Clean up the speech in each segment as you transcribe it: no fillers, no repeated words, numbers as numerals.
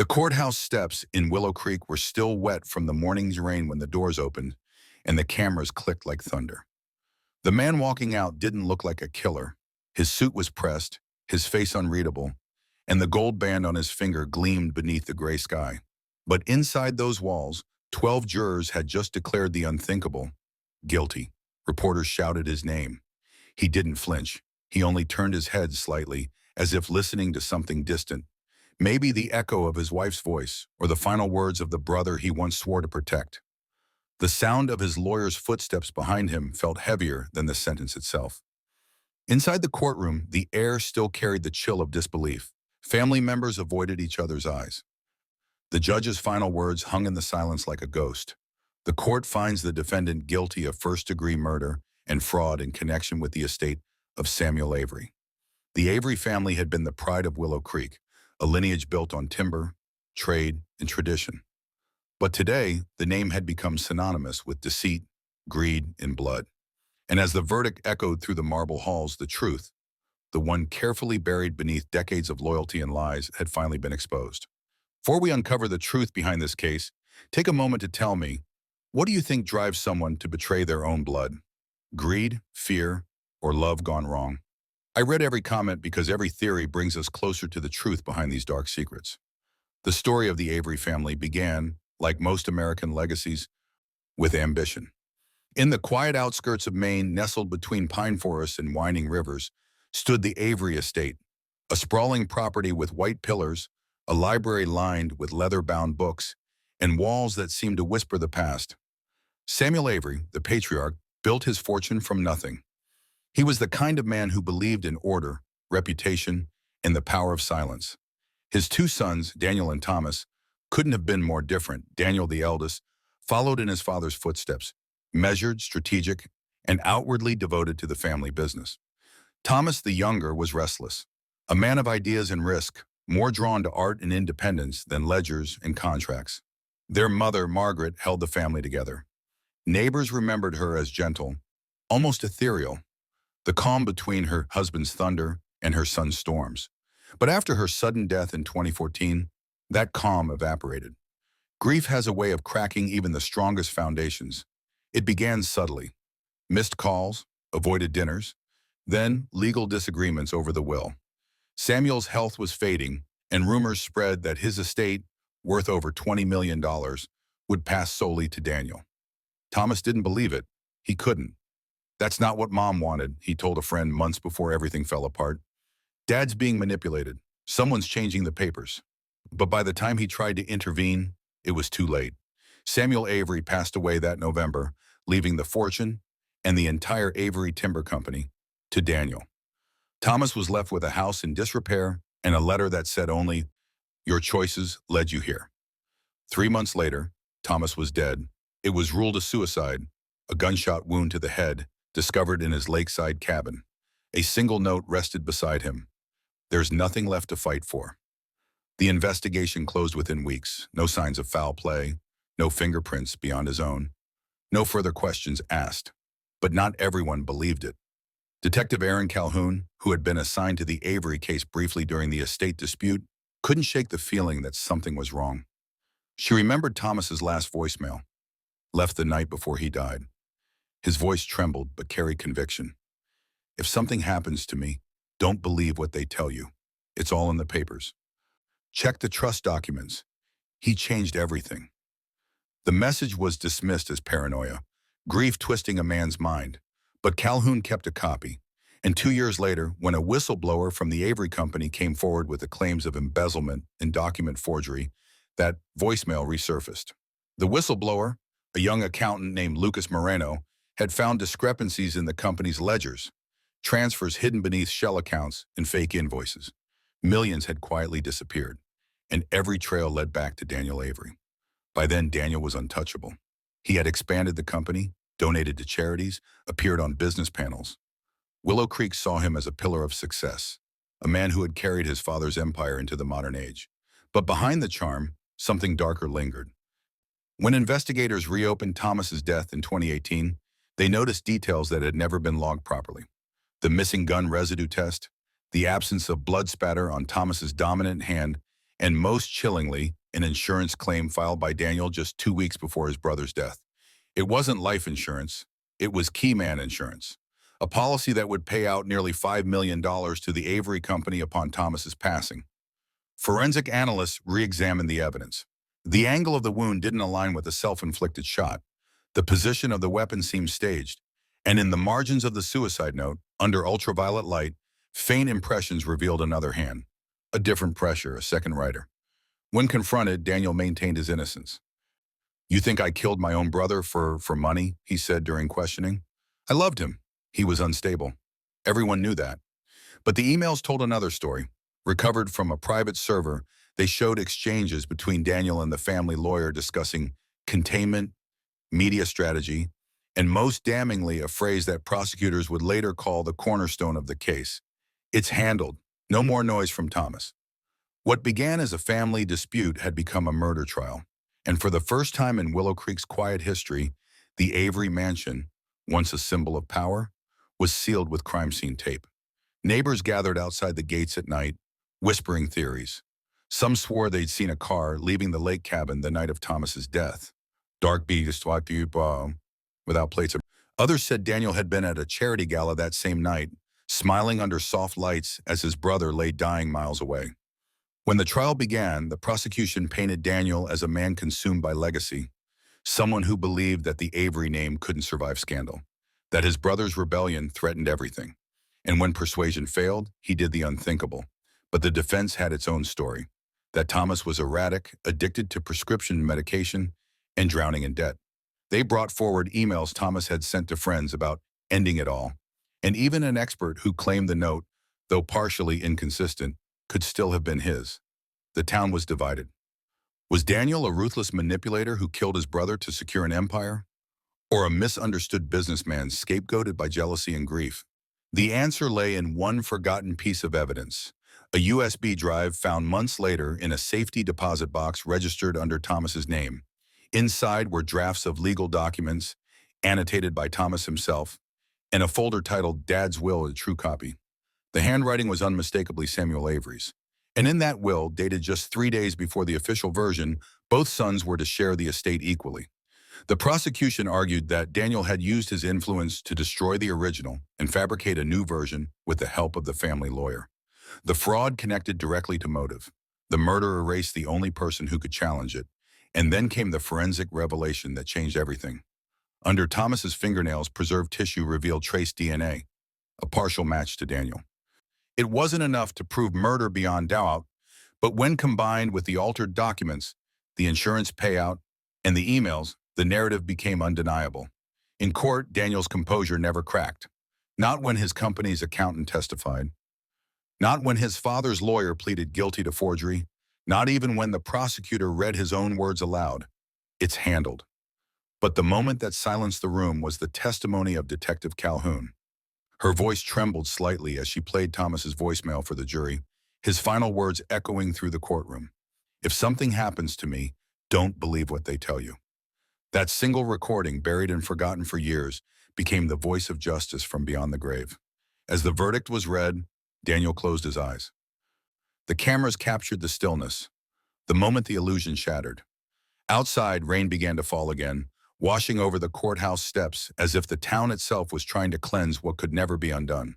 The courthouse steps in Willow Creek were still wet from the morning's rain when the doors opened and the cameras clicked like thunder. The man walking out didn't look like a killer. His suit was pressed, his face unreadable, and the gold band on his finger gleamed beneath the gray sky. But inside those walls, 12 jurors had just declared the unthinkable. Guilty. Reporters shouted his name. He didn't flinch. He only turned his head slightly, as if listening to something distant. Maybe the echo of his wife's voice, or the final words of the brother he once swore to protect. The sound of his lawyer's footsteps behind him felt heavier than the sentence itself. Inside the courtroom, the air still carried the chill of disbelief. Family members avoided each other's eyes. The judge's final words hung in the silence like a ghost. The court finds the defendant guilty of first-degree murder and fraud in connection with the estate of Samuel Avery. The Avery family had been the pride of Willow Creek, a lineage built on timber, trade, and tradition. But today, the name had become synonymous with deceit, greed, and blood. And as the verdict echoed through the marble halls, the truth, the one carefully buried beneath decades of loyalty and lies, had finally been exposed. Before we uncover the truth behind this case, take a moment to tell me, what do you think drives someone to betray their own blood? Greed, fear, or love gone wrong? I read every comment because every theory brings us closer to the truth behind these dark secrets. The story of the Avery family began, like most American legacies, with ambition. In the quiet outskirts of Maine, nestled between pine forests and winding rivers, stood the Avery estate, a sprawling property with white pillars, a library lined with leather-bound books, and walls that seemed to whisper the past. Samuel Avery, the patriarch, built his fortune from nothing. He was the kind of man who believed in order, reputation, and the power of silence. His two sons, Daniel and Thomas, couldn't have been more different. Daniel, the eldest, followed in his father's footsteps, measured, strategic, and outwardly devoted to the family business. Thomas, the younger, was restless, a man of ideas and risk, more drawn to art and independence than ledgers and contracts. Their mother, Margaret, held the family together. Neighbors remembered her as gentle, almost ethereal, the calm between her husband's thunder and her son's storms. But after her sudden death in 2014, that calm evaporated. Grief has a way of cracking even the strongest foundations. It began subtly. Missed calls, avoided dinners, then legal disagreements over the will. Samuel's health was fading, and rumors spread that his estate, worth over $20 million, would pass solely to Daniel. Thomas didn't believe it. He couldn't. "That's not what Mom wanted," he told a friend months before everything fell apart. "Dad's being manipulated. Someone's changing the papers." But by the time he tried to intervene, it was too late. Samuel Avery passed away that November, leaving the fortune and the entire Avery Timber Company to Daniel. Thomas was left with a house in disrepair and a letter that said only, "Your choices led you here." 3 months later, Thomas was dead. It was ruled a suicide, a gunshot wound to the head, discovered in his lakeside cabin. A single note rested beside him. "There's nothing left to fight for." The investigation closed within weeks. No signs of foul play, no fingerprints beyond his own, no further questions asked. But not everyone believed it. Detective Aaron Calhoun, who had been assigned to the Avery case briefly during the estate dispute, couldn't shake the feeling that something was wrong. She remembered Thomas's last voicemail, left the night before he died. His voice trembled but carried conviction. "If something happens to me, don't believe what they tell you. It's all in the papers. Check the trust documents. He changed everything." The message was dismissed as paranoia, grief twisting a man's mind. But Calhoun kept a copy. And 2 years later, when a whistleblower from the Avery Company came forward with the claims of embezzlement and document forgery, that voicemail resurfaced. The whistleblower, a young accountant named Lucas Moreno, had found discrepancies in the company's ledgers, transfers hidden beneath shell accounts and fake invoices. Millions had quietly disappeared, and every trail led back to Daniel Avery. By then, Daniel was untouchable. He had expanded the company, donated to charities, appeared on business panels. Willow Creek saw him as a pillar of success, a man who had carried his father's empire into the modern age. But behind the charm, something darker lingered. When investigators reopened Thomas's death in 2018, they noticed details that had never been logged properly. The missing gun residue test, the absence of blood spatter on Thomas's dominant hand, and most chillingly, an insurance claim filed by Daniel just 2 weeks before his brother's death. It wasn't life insurance, it was Keyman Insurance, a policy that would pay out nearly $5 million to the Avery company upon Thomas's passing. Forensic analysts re-examined the evidence. The angle of the wound didn't align with a self-inflicted shot. The position of the weapon seemed staged, and in the margins of the suicide note, under ultraviolet light, faint impressions revealed another hand. A different pressure, a second writer. When confronted, Daniel maintained his innocence. "You think I killed my own brother for money?" he said during questioning. "I loved him. He was unstable. Everyone knew that." But the emails told another story. Recovered from a private server, they showed exchanges between Daniel and the family lawyer discussing containment, media strategy, and most damningly, a phrase that prosecutors would later call the cornerstone of the case. "It's handled. No more noise from Thomas." What began as a family dispute had become a murder trial. And for the first time in Willow Creek's quiet history, the Avery mansion, once a symbol of power, was sealed with crime scene tape. Neighbors gathered outside the gates at night, whispering theories. Some swore they'd seen a car leaving the lake cabin the night of Thomas's death. Dark beast without plates. Others said Daniel had been at a charity gala that same night, smiling under soft lights as his brother lay dying miles away. When the trial began, the prosecution painted Daniel as a man consumed by legacy, someone who believed that the Avery name couldn't survive scandal, that his brother's rebellion threatened everything. And when persuasion failed, he did the unthinkable. But the defense had its own story, that Thomas was erratic, addicted to prescription medication, and drowning in debt. They brought forward emails Thomas had sent to friends about ending it all, and even an expert who claimed the note, though partially inconsistent, could still have been his. The town was divided. Was Daniel a ruthless manipulator who killed his brother to secure an empire? Or a misunderstood businessman scapegoated by jealousy and grief? The answer lay in one forgotten piece of evidence, a USB drive found months later in a safety deposit box registered under Thomas's name. Inside were drafts of legal documents, annotated by Thomas himself, and a folder titled Dad's Will, a true copy. The handwriting was unmistakably Samuel Avery's. And in that will, dated just 3 days before the official version, both sons were to share the estate equally. The prosecution argued that Daniel had used his influence to destroy the original and fabricate a new version with the help of the family lawyer. The fraud connected directly to motive. The murder erased the only person who could challenge it. And then came the forensic revelation that changed everything. Under Thomas's fingernails, preserved tissue revealed trace DNA, a partial match to Daniel. It wasn't enough to prove murder beyond doubt, but when combined with the altered documents, the insurance payout, and the emails, the narrative became undeniable. In court, Daniel's composure never cracked. Not when his company's accountant testified. Not when his father's lawyer pleaded guilty to forgery. Not even when the prosecutor read his own words aloud. It's handled. But the moment that silenced the room was the testimony of Detective Calhoun. Her voice trembled slightly as she played Thomas's voicemail for the jury, his final words echoing through the courtroom. "If something happens to me, don't believe what they tell you." That single recording, buried and forgotten for years, became the voice of justice from beyond the grave. As the verdict was read, Daniel closed his eyes. The cameras captured the stillness, the moment the illusion shattered. Outside, rain began to fall again, washing over the courthouse steps as if the town itself was trying to cleanse what could never be undone.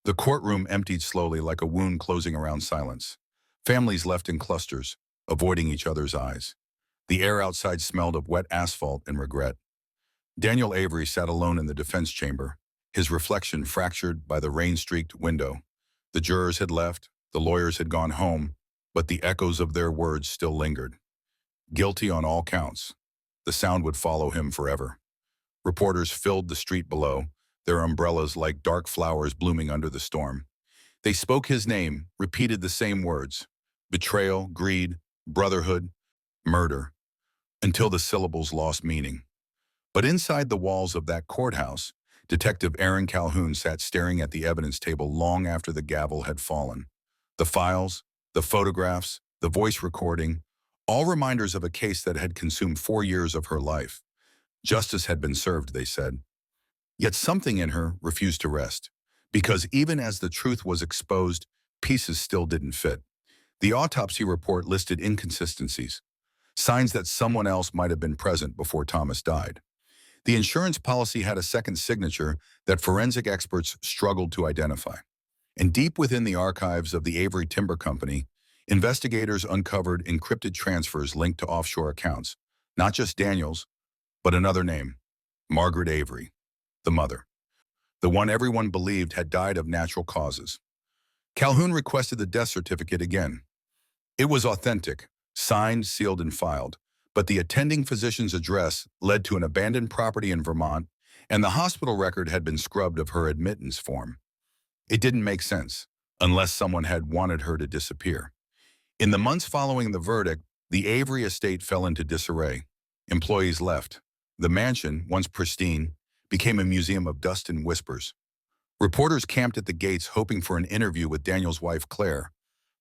The courtroom emptied slowly like a wound closing around silence. Families left in clusters, avoiding each other's eyes. The air outside smelled of wet asphalt and regret. Daniel Avery sat alone in the defense chamber, his reflection fractured by the rain-streaked window. The jurors had left, the lawyers had gone home, but the echoes of their words still lingered. Guilty on all counts. The sound would follow him forever. Reporters filled the street below, their umbrellas like dark flowers blooming under the storm. They spoke his name, repeated the same words: betrayal, greed, brotherhood, murder, until the syllables lost meaning. But inside the walls of that courthouse, Detective Aaron Calhoun sat staring at the evidence table long after the gavel had fallen. The files, the photographs, the voice recording, all reminders of a case that had consumed 4 years of her life. Justice had been served, they said. Yet something in her refused to rest, because even as the truth was exposed, pieces still didn't fit. The autopsy report listed inconsistencies, signs that someone else might have been present before Thomas died. The insurance policy had a second signature that forensic experts struggled to identify. And deep within the archives of the Avery Timber Company, investigators uncovered encrypted transfers linked to offshore accounts, not just Daniel's, but another name, Margaret Avery, the mother, the one everyone believed had died of natural causes. Calhoun requested the death certificate again. It was authentic, signed, sealed, and filed, but the attending physician's address led to an abandoned property in Vermont, and the hospital record had been scrubbed of her admittance form. It didn't make sense, unless someone had wanted her to disappear. In the months following the verdict, the Avery estate fell into disarray. Employees left. The mansion, once pristine, became a museum of dust and whispers. Reporters camped at the gates hoping for an interview with Daniel's wife, Claire,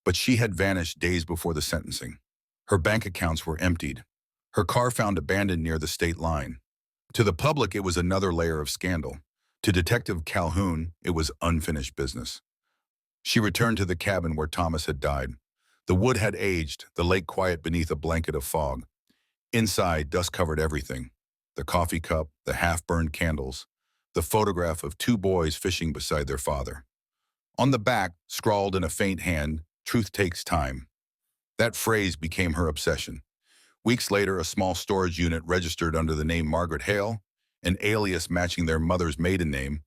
but she had vanished days before the sentencing. Her bank accounts were emptied. Her car found abandoned near the state line. To the public, it was another layer of scandal. To Detective Calhoun, it was unfinished business. She returned to the cabin where Thomas had died. The wood had aged, the lake quiet beneath a blanket of fog. Inside, dust covered everything. The coffee cup, the half-burned candles, the photograph of two boys fishing beside their father. On the back, scrawled in a faint hand, "Truth takes time." That phrase became her obsession. Weeks later, a small storage unit registered under the name Margaret Hale, an alias matching their mother's maiden name,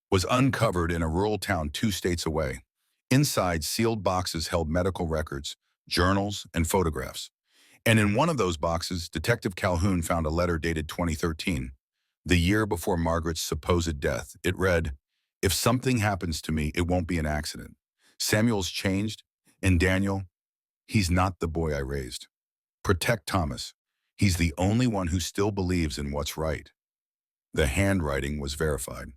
was uncovered in a rural town 2 states away. Inside, sealed boxes held medical records, journals, and photographs. And in one of those boxes, Detective Calhoun found a letter dated 2013, the year before Margaret's supposed death. It read, "If something happens to me, it won't be an accident. Samuel's changed, and Daniel, he's not the boy I raised. Protect Thomas. He's the only one who still believes in what's right." The handwriting was verified.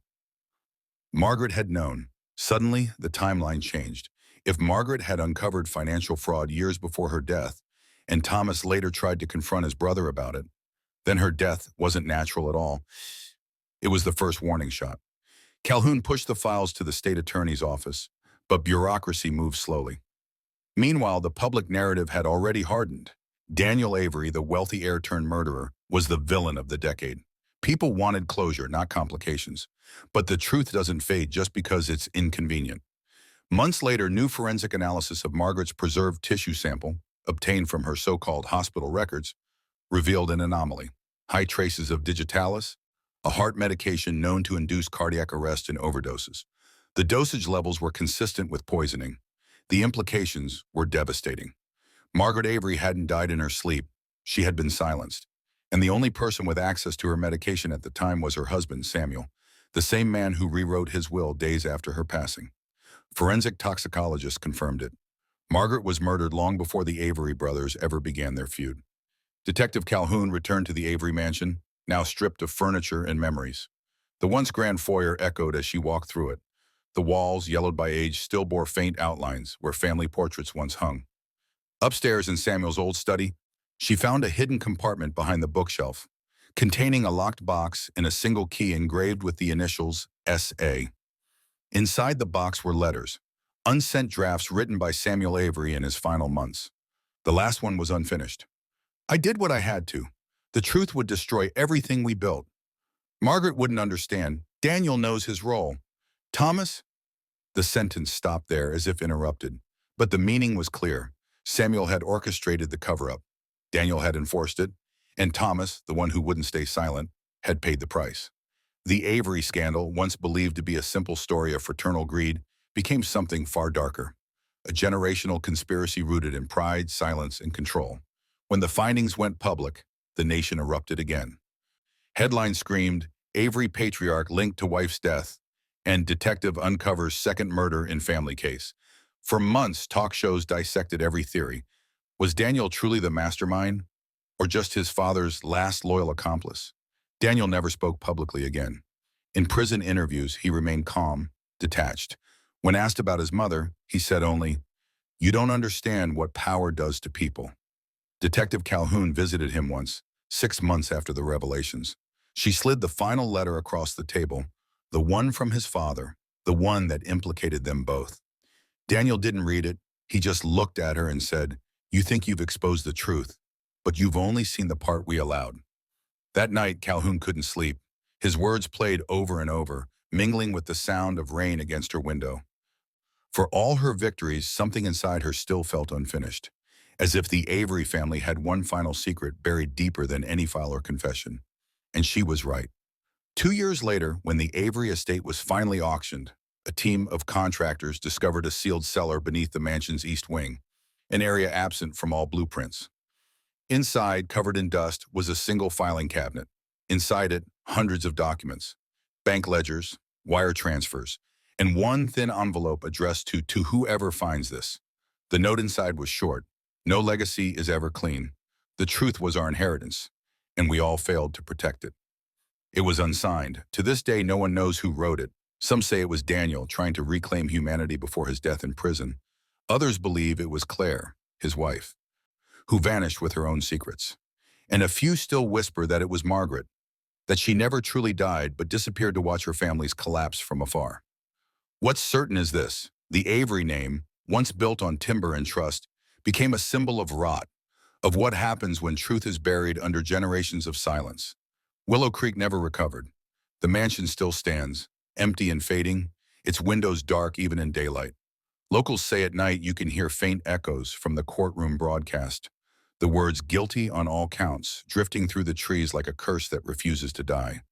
Margaret had known. Suddenly, the timeline changed. If Margaret had uncovered financial fraud years before her death, and Thomas later tried to confront his brother about it, then her death wasn't natural at all. It was the first warning shot. Calhoun pushed the files to the state attorney's office, but bureaucracy moved slowly. Meanwhile, the public narrative had already hardened. Daniel Avery, the wealthy heir-turned-murderer, was the villain of the decade. People wanted closure, not complications. But the truth doesn't fade just because it's inconvenient. Months later, new forensic analysis of Margaret's preserved tissue sample, obtained from her so-called hospital records, revealed an anomaly. High traces of digitalis, a heart medication known to induce cardiac arrest and overdoses. The dosage levels were consistent with poisoning. The implications were devastating. Margaret Avery hadn't died in her sleep. She had been silenced. And the only person with access to her medication at the time was her husband, Samuel, the same man who rewrote his will days after her passing. Forensic toxicologists confirmed it. Margaret was murdered long before the Avery brothers ever began their feud. Detective Calhoun returned to the Avery mansion, now stripped of furniture and memories. The once grand foyer echoed as she walked through it. The walls, yellowed by age, still bore faint outlines where family portraits once hung. Upstairs in Samuel's old study, she found a hidden compartment behind the bookshelf, containing a locked box and a single key engraved with the initials S.A. Inside the box were letters, unsent drafts written by Samuel Avery in his final months. The last one was unfinished. "I did what I had to. The truth would destroy everything we built. Margaret wouldn't understand. Daniel knows his role. Thomas?" The sentence stopped there as if interrupted, but the meaning was clear. Samuel had orchestrated the cover-up. Daniel had enforced it, and Thomas, the one who wouldn't stay silent, had paid the price. The Avery scandal, once believed to be a simple story of fraternal greed, became something far darker. A generational conspiracy rooted in pride, silence, and control. When the findings went public, the nation erupted again. Headlines screamed, "Avery patriarch linked to wife's death," and "Detective uncovers second murder in family case." For months, talk shows dissected every theory. Was Daniel truly the mastermind, or just his father's last loyal accomplice? Daniel never spoke publicly again. In prison interviews, he remained calm, detached. When asked about his mother, he said only, "You don't understand what power does to people." Detective Calhoun visited him once, 6 months after the revelations. She slid the final letter across the table, the one from his father, the one that implicated them both. Daniel didn't read it. He just looked at her and said, "You think you've exposed the truth, but you've only seen the part we allowed." That night, Calhoun couldn't sleep. His words played over and over, mingling with the sound of rain against her window. For all her victories, something inside her still felt unfinished, as if the Avery family had one final secret buried deeper than any file or confession. And she was right. 2 years later, when the Avery estate was finally auctioned, a team of contractors discovered a sealed cellar beneath the mansion's east wing, an area absent from all blueprints. Inside, covered in dust, was a single filing cabinet. Inside it, hundreds of documents, bank ledgers, wire transfers, and one thin envelope addressed to whoever finds this. The note inside was short. "No legacy is ever clean. The truth was our inheritance, and we all failed to protect it." It was unsigned. To this day, no one knows who wrote it. Some say it was Daniel trying to reclaim humanity before his death in prison. Others believe it was Claire, his wife, who vanished with her own secrets. And a few still whisper that it was Margaret, that she never truly died but disappeared to watch her family's collapse from afar. What's certain is this: the Avery name, once built on timber and trust, became a symbol of rot, of what happens when truth is buried under generations of silence. Willow Creek never recovered. The mansion still stands, empty and fading, its windows dark even in daylight. Locals say at night you can hear faint echoes from the courtroom broadcast, the words "guilty on all counts" drifting through the trees like a curse that refuses to die.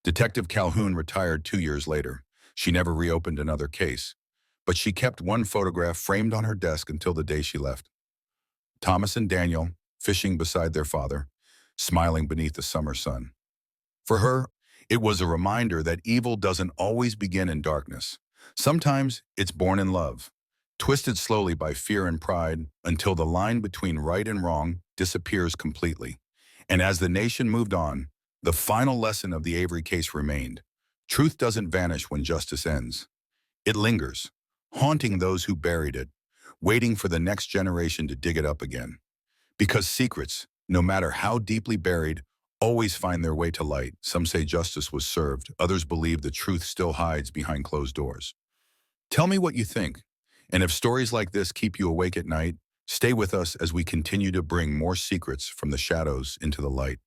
Detective Calhoun retired 2 years later. She never reopened another case, but she kept one photograph framed on her desk until the day she left. Thomas and Daniel, fishing beside their father, smiling beneath the summer sun. For her, it was a reminder that evil doesn't always begin in darkness. Sometimes it's born in love, twisted slowly by fear and pride until the line between right and wrong disappears completely. And as the nation moved on, the final lesson of the Avery case remained. Truth doesn't vanish when justice ends. It lingers, haunting those who buried it, waiting for the next generation to dig it up again. Because secrets, no matter how deeply buried, always find their way to light. Some say justice was served. Others believe the truth still hides behind closed doors. Tell me what you think. And if stories like this keep you awake at night, stay with us as we continue to bring more secrets from the shadows into the light.